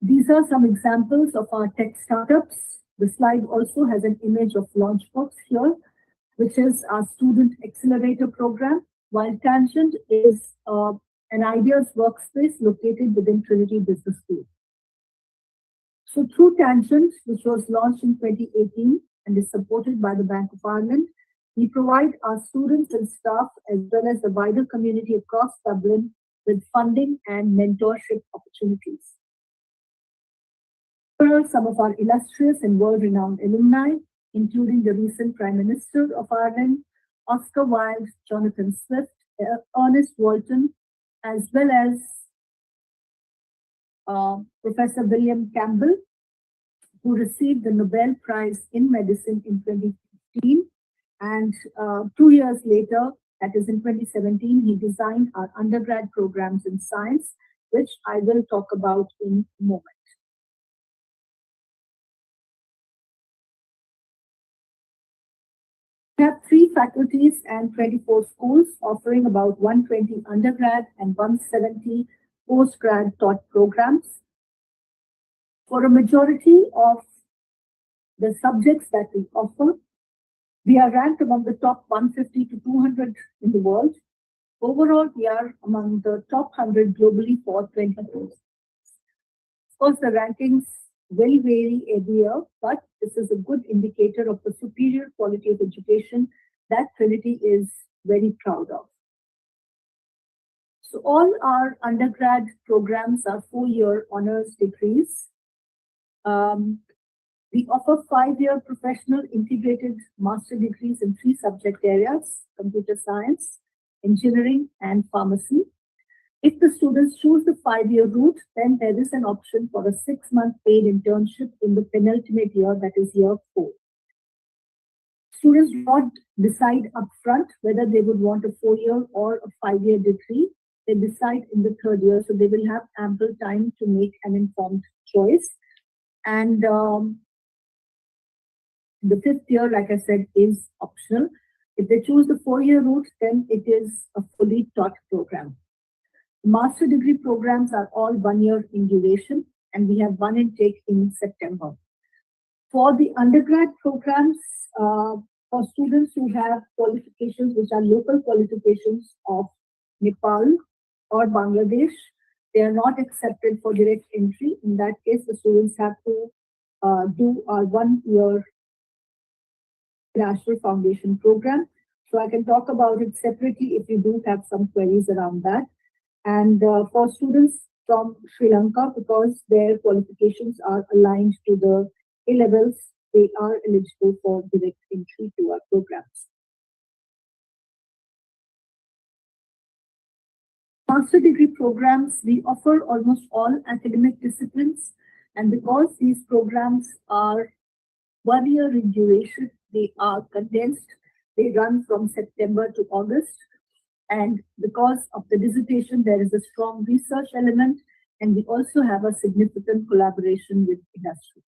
These are some examples of our tech startups. The slide also has an image of Launchbox here, which is our student accelerator program, while Tangent is an ideas workspace located within Trinity Business School. So through Tangent, which was launched in 2018 and is supported by the Bank of Ireland, we provide our students and staff as well as the wider community across Dublin with funding and mentorship opportunities. Here are some of our illustrious and world-renowned alumni, including the recent Prime Minister of Ireland, Oscar Wilde, Jonathan Swift, Ernest Walton, as well as Professor William Campbell, who received the Nobel Prize in Medicine in 2015. And 2 years later, that is in 2017, he designed our undergrad programs in science, which I will talk about in a moment. We have 3 faculties and 24 schools offering about 120 undergrad and 170 postgrad taught programs. For a majority of the subjects that we offer, we are ranked among the top 150 to 200 in the world. Overall, we are among the top 100 globally for 20 years. Of course, the rankings will vary every year, but this is a good indicator of the superior quality of education that Trinity is very proud of. So all our undergrad programs are 4-year honors degrees. We offer 5-year professional integrated master degrees in 3 subject areas: computer science, engineering, and pharmacy. If the students choose the 5-year route, then there is an option for a 6-month paid internship in the penultimate year, that is year 4. Students do not decide upfront whether they would want a 4-year or a 5-year degree. They decide in the 3rd year, so they will have ample time to make an informed choice. And the 5th year, like I said, is optional. If they choose the 4-year route, then it is a fully taught program. Master degree programs are all 1 year in duration, and we have one intake in September. For the undergrad programs, for students who have qualifications which are local qualifications of Nepal or Bangladesh, they are not accepted for direct entry. In that case, the students have to do our 1-year National Foundation program. So I can talk about it separately if you do have some queries around that. And for students from Sri Lanka, because their qualifications are aligned to the A-levels, they are eligible for direct entry to our programs. Master degree programs, we offer almost all academic disciplines, and because these programs are 1 year in duration, they are condensed. They run from September to August. And because of the dissertation, there is a strong research element, and we also have a significant collaboration with industry.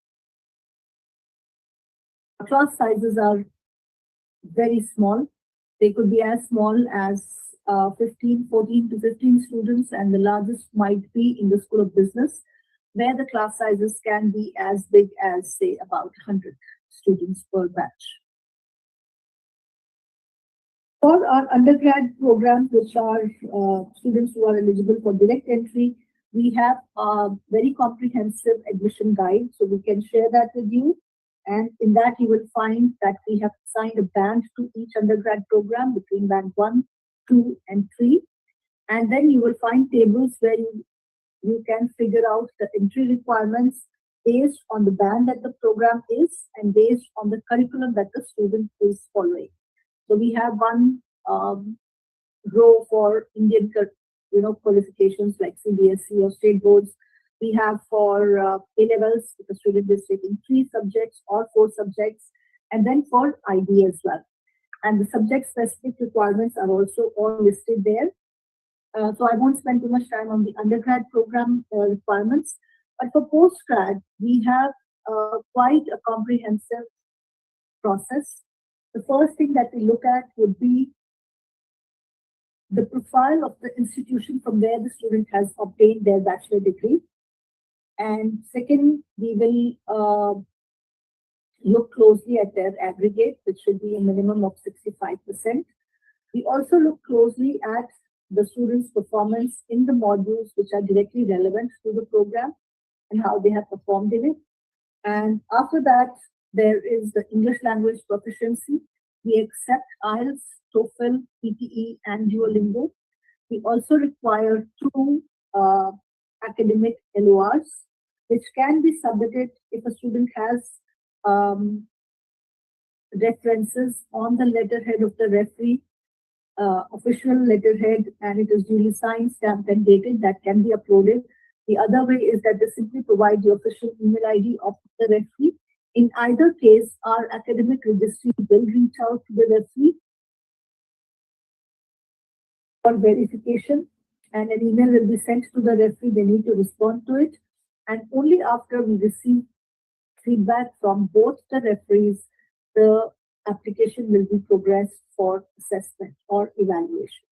Class sizes are very small. They could be as small as 14 to 15 students, and the largest might be in the School of Business, where the class sizes can be as big as, say, about 100 students per batch. For our undergrad programs, which are students who are eligible for direct entry, we have a very comprehensive admission guide, so we can share that with you. And in that, you will find that we have assigned a band to each undergrad program between band 1, 2, and 3. And then you will find tables where you can figure out the entry requirements based on the band that the program is and based on the curriculum that the student is following. So we have one row for Indian qualifications like CBSE or state boards. We have for A-levels, if the student is taking 3 subjects or 4 subjects, and then for IB as well. And the subject-specific requirements are also all listed there. So I won't spend too much time on the undergrad program requirements. But for postgrad, we have quite a comprehensive process. The first thing that we look at would be the profile of the institution from where the student has obtained their bachelor degree. And second, we will look closely at their aggregate, which should be a minimum of 65%. We also look closely at the students' performance in the modules which are directly relevant to the program and how they have performed in it. And after that, there is the English language proficiency. We accept IELTS, TOEFL, PTE, and Duolingo. We also require 2 academic LORs, which can be submitted if a student has references on the letterhead of the referee, official letterhead, and it is duly signed, stamped, and dated. That can be uploaded. The other way is that they simply provide the official email ID of the referee. In either case, our academic registry will reach out to the referee for verification, and an email will be sent to the referee. They need to respond to it, and only after we receive feedback from both the referees, the application will be progressed for assessment or evaluation.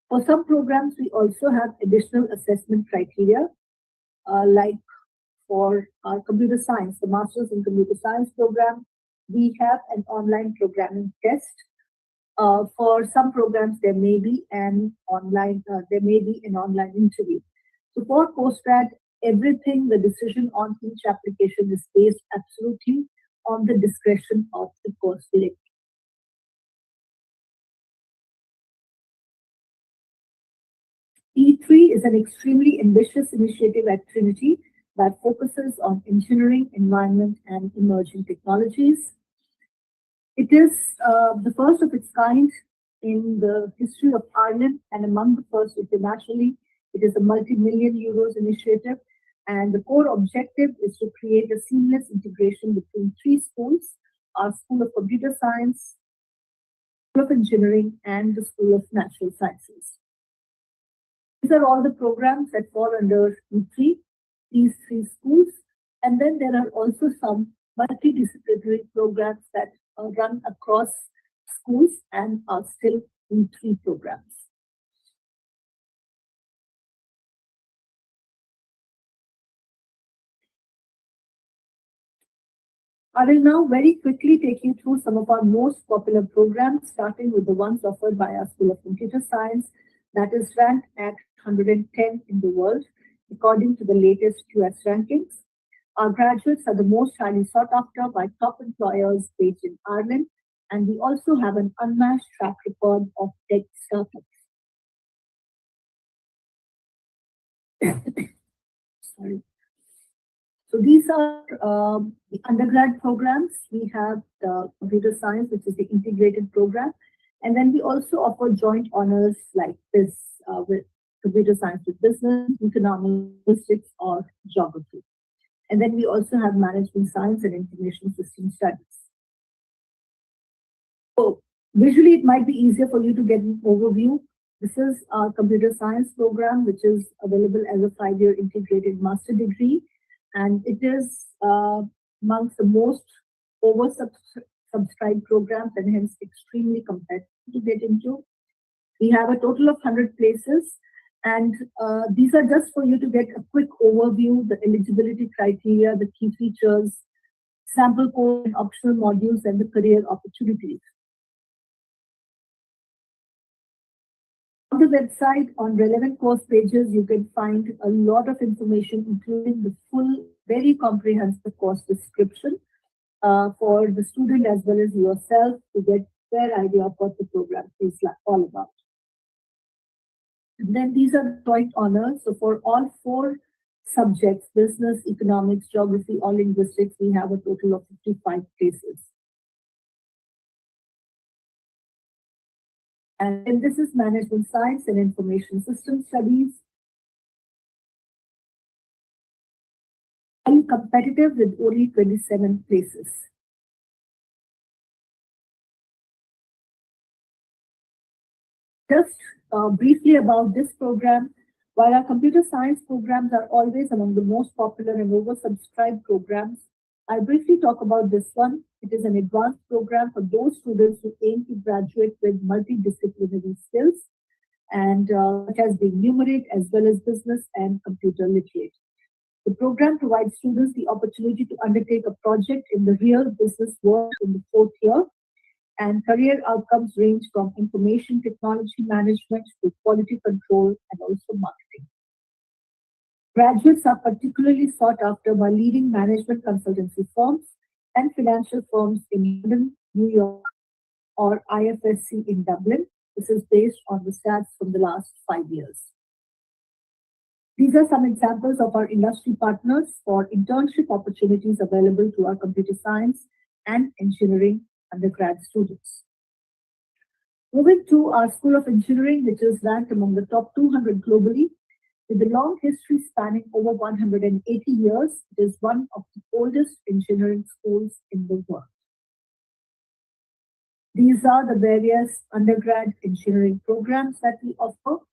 For some programs, we also have additional assessment criteria, like for our computer science, the Masters in Computer Science program, we have an online programming test. For some programs, there may be an online interview. So for postgrad, everything, the decision on each application is based absolutely on the discretion of the course selector. E3 is an extremely ambitious initiative at Trinity that focuses on engineering, environment, and emerging technologies. It is the first of its kind in the history of Ireland and among the first internationally. It is a multi-million euros initiative, and the core objective is to create a seamless integration between 3 schools: our School of Computer Science, School of Engineering, and the School of Natural Sciences. These are all the programs that fall under E3, these 3 schools. And then there are also some multidisciplinary programs that run across schools and are still E3 programs. I will now very quickly take you through some of our most popular programs, starting with the ones offered by our School of Computer Science, that is ranked at 110 in the world, according to the latest US rankings. Our graduates are the most highly sought after by top employers based in Ireland, and we also have an unmatched track record of tech startups. Sorry. So these are the undergrad programs. We have the computer science, which is the integrated program. And then we also offer joint honors like this with computer science with business, economics, statistics, or geography. And then we also have management science and information system studies. So visually, it might be easier for you to get an overview. This is our computer science program, which is available as a 5-year integrated master degree. And it is amongst the most oversubscribed programs and hence extremely competitive to get into. We have a total of 100 places, and these are just for you to get a quick overview, the eligibility criteria, the key features, sample code and optional modules, and the career opportunities. On the website, on relevant course pages, you can find a lot of information, including the full, very comprehensive course description for the student as well as yourself to get a fair idea of what the program is all about. And then these are the joint honors. So for all 4 subjects, business, economics, geography, or linguistics, we have a total of 55 places. And then this is management science and information system studies. And competitive with only 27 places. Just briefly about this program, while our computer science programs are always among the most popular and oversubscribed programs, I'll briefly talk about this one. It is an advanced program for those students who aim to graduate with multidisciplinary skills and such as being numerate as well as business and computer literate. The program provides students the opportunity to undertake a project in the real business world in the fourth year, and career outcomes range from information technology management to quality control and also marketing. Graduates are particularly sought after by leading management consultancy firms and financial firms in London, New York, or IFSC in Dublin. This is based on the stats from the last 5 years. These are some examples of our industry partners for internship opportunities available to our computer science and engineering undergrad students. Moving to our School of Engineering, which is ranked among the top 200 globally, with a long history spanning over 180 years, it is one of the oldest engineering schools in the world. These are the various undergrad engineering programs that we offer.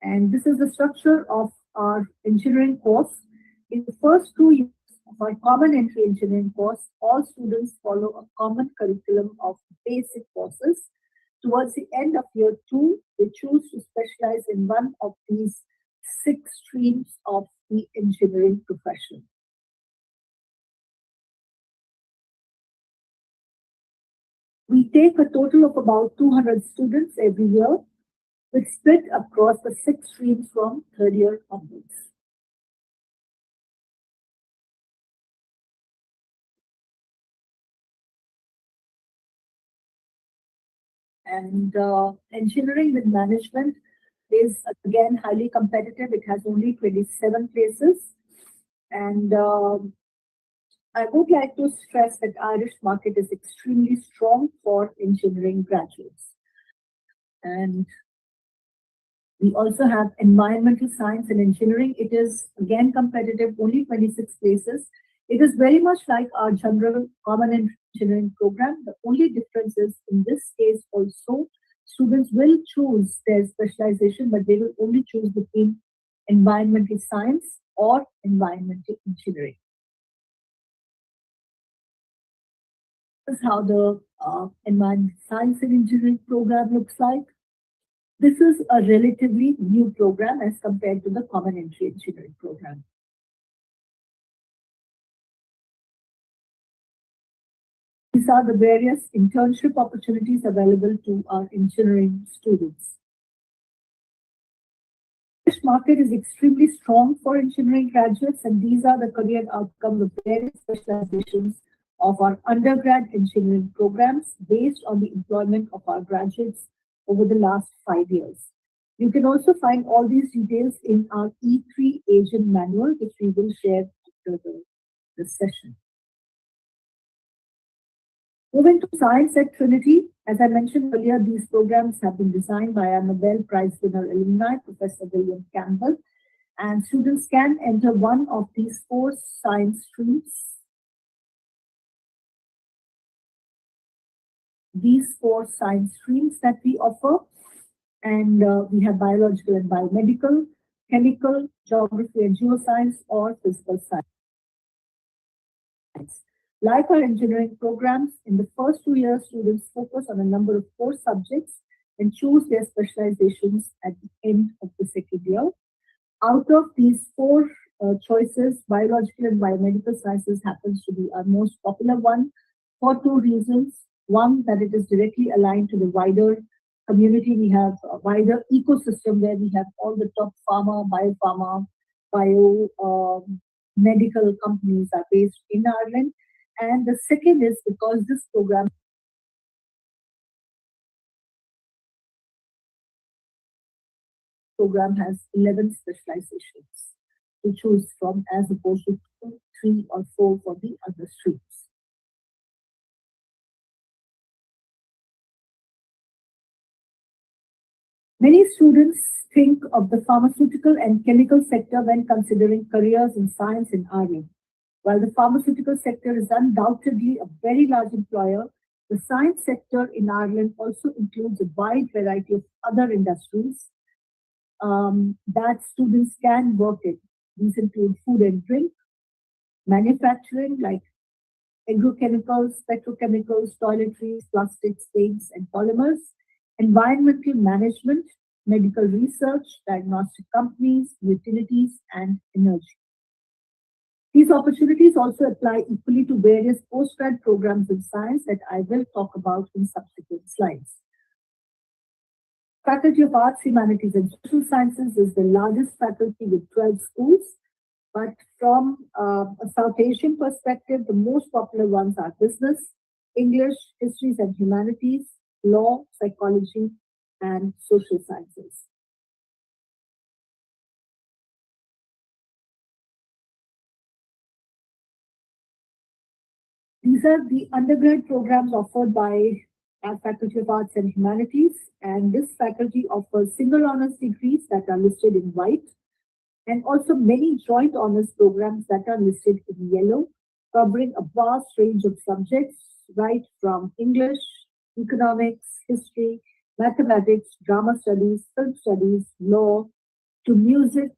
And this is the structure of our engineering course. In the first 2 years of our common entry engineering course, all students follow a common curriculum of basic courses. Towards the end of year 2, they choose to specialize in one of these 6 streams of the engineering profession. We take a total of about 200 students every year, which split across the 6 streams from third year onwards. And engineering with management is again highly competitive. It has only 27 places. And I would like to stress that Irish market is extremely strong for engineering graduates. And we also have environmental science and engineering. It is again competitive, only 26 places. It is very much like our general common engineering program. The only difference is in this case also, students will choose their specialization, but they will only choose between environmental science or environmental engineering. This is how the environmental science and engineering program looks like. This is a relatively new program as compared to the common entry engineering program. These are the various internship opportunities available to our engineering students. The market is extremely strong for engineering graduates, and these are the career outcomes of various specializations of our undergrad engineering programs based on the employment of our graduates over the last 5 years. You can also find all these details in our E3 agent manual, which we will share after this session. Moving to science at Trinity, as I mentioned earlier, these programs have been designed by our Nobel Prize winner alumni, Professor William Campbell, and students can enter one of these 4 science streams. These 4 science streams that we offer, and we have biological and biomedical, chemical, geography and geoscience, or physical science. Like our engineering programs, in the first 2 years, students focus on a number of core subjects and choose their specializations at the end of the second year. Out of these 4 choices, biological and biomedical sciences happens to be our most popular one for 2 reasons. One, that it is directly aligned to the wider community. We have a wider ecosystem where we have all the top pharma, medical companies are based in Ireland. And the second is because this program has 11 specializations to choose from as opposed to 2, 3, or 4 for the other streams. Many students think of the pharmaceutical and chemical sector when considering careers in science in Ireland. While the pharmaceutical sector is undoubtedly a very large employer, the science sector in Ireland also includes a wide variety of other industries that students can work in. These include food and drink, manufacturing like agrochemicals, petrochemicals, toiletries, plastics, paints, and polymers, environmental management, medical research, diagnostic companies, utilities, and energy. These opportunities also apply equally to various postgrad programs in science that I will talk about in subsequent slides. Faculty of Arts, Humanities, and Social Sciences is the largest faculty with 12 schools. But from a South Asian perspective, the most popular ones are business, English, histories and humanities, law, psychology, and social sciences. These are the undergrad programs offered by our Faculty of Arts and Humanities, and this faculty offers single honors degrees that are listed in white, and also many joint honors programs that are listed in yellow, covering a vast range of subjects, right from English, economics, history, mathematics, drama studies, film studies, law, to music,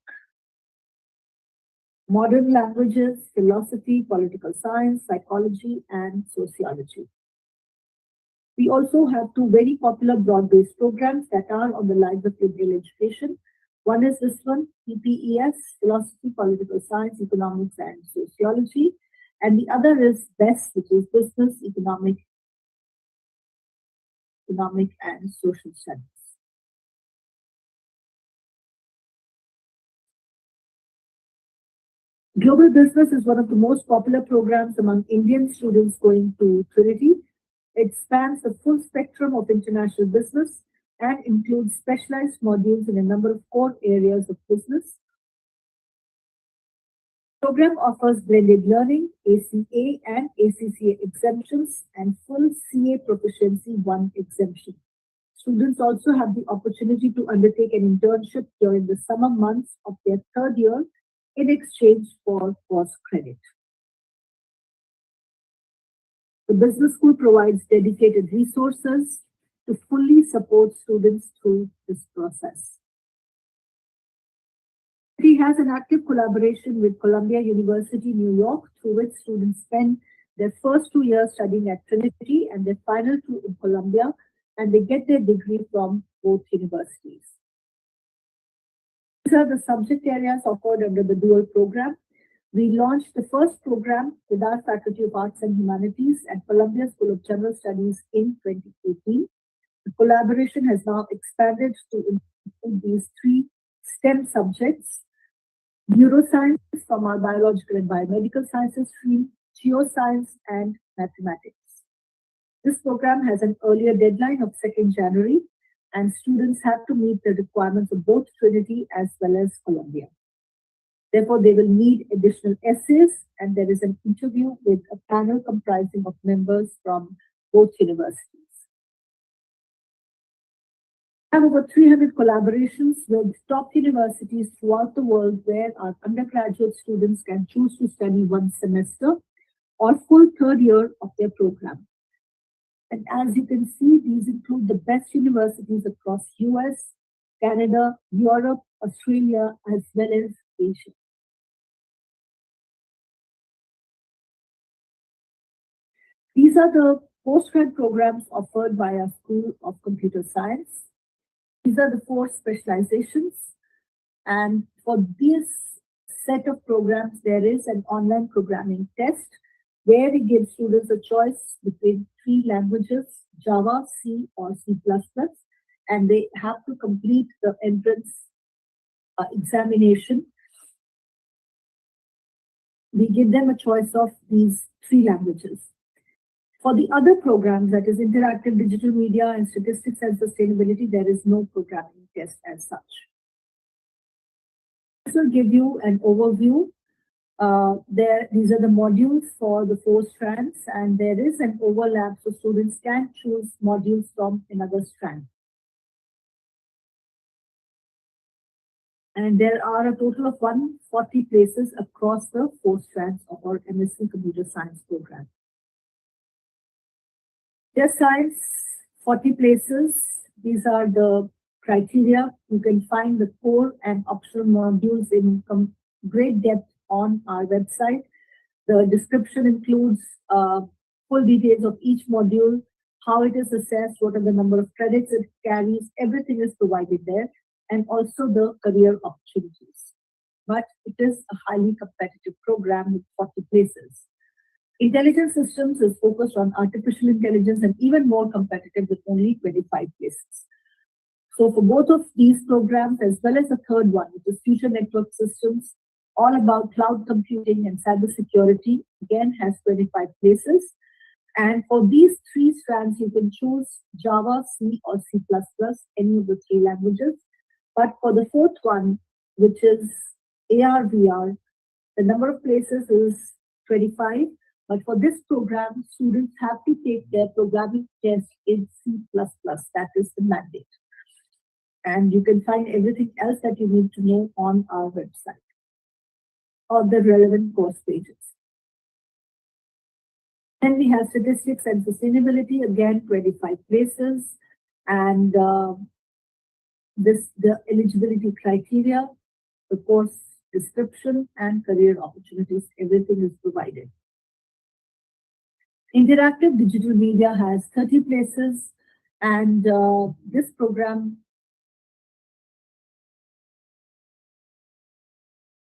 modern languages, philosophy, political science, psychology, and sociology. We also have two very popular broad-based programs that are on the lines of liberal education. One is this one, PPES, Philosophy, Political Science, Economics, and Sociology. And the other is BEST, which is Business, Economic, and Social Studies. Global Business is one of the most popular programs among Indian students going to Trinity. It spans the full spectrum of international business and includes specialized modules in a number of core areas of business. The program offers blended learning, ACA and ACCA exemptions, and full CA Proficiency 1 exemption. Students also have the opportunity to undertake an internship during the summer months of their third year in exchange for course credit. The business school provides dedicated resources to fully support students through this process. It has an active collaboration with Columbia University, New York, through which students spend their first 2 years studying at Trinity and their final 2 in Columbia, and they get their degree from both universities. These are the subject areas offered under the dual program. We launched the first program with our Faculty of Arts and Humanities at Columbia School of General Studies in 2018. The collaboration has now expanded to include these 3 STEM subjects: neuroscience from our biological and biomedical sciences stream, geoscience, and mathematics. This program has an earlier deadline of 2nd January, and students have to meet the requirements of both Trinity as well as Columbia. Therefore, they will need additional essays, and there is an interview with a panel comprising of members from both universities. We have over 300 collaborations with top universities throughout the world where our undergraduate students can choose to study 1 semester or full 3rd year of their program. And as you can see, these include the best universities across US, Canada, Europe, Australia, as well as Asia. These are the postgrad programs offered by our School of Computer Science. These are the 4 specializations. And for this set of programs, there is an online programming test where we give students a choice between 3 languages, Java, C, or C++, and they have to complete the entrance examination. We give them a choice of these 3 languages. For the other programs, that is interactive digital media and statistics and sustainability, there is no programming test as such. This will give you an overview. These are the modules for the 4 strands, and there is an overlap, so students can choose modules from another strand. And there are a total of 140 places across the 4 strands of our MSc Computer Science program. Just science, 40 places. These are the criteria. You can find the core and optional modules in great depth on our website. The description includes full details of each module, how it is assessed, what are the number of credits it carries, everything is provided there, and also the career opportunities. But it is a highly competitive program with 40 places. Intelligent systems is focused on artificial intelligence and even more competitive with only 25 places. So for both of these programs, as well as the third one, which is future network systems, all about cloud computing and cybersecurity, again has 25 places. And for these three strands, you can choose Java, C, or C++, any of the three languages. But for the fourth one, which is AR, VR, the number of places is 25. But for this program, students have to take their programming test in C++. That is the mandate. And you can find everything else that you need to know on our website or the relevant course pages. Then we have statistics and sustainability, again, 25 places. And the eligibility criteria, the course description, and career opportunities, everything is provided. Interactive digital media has 30 places, and this program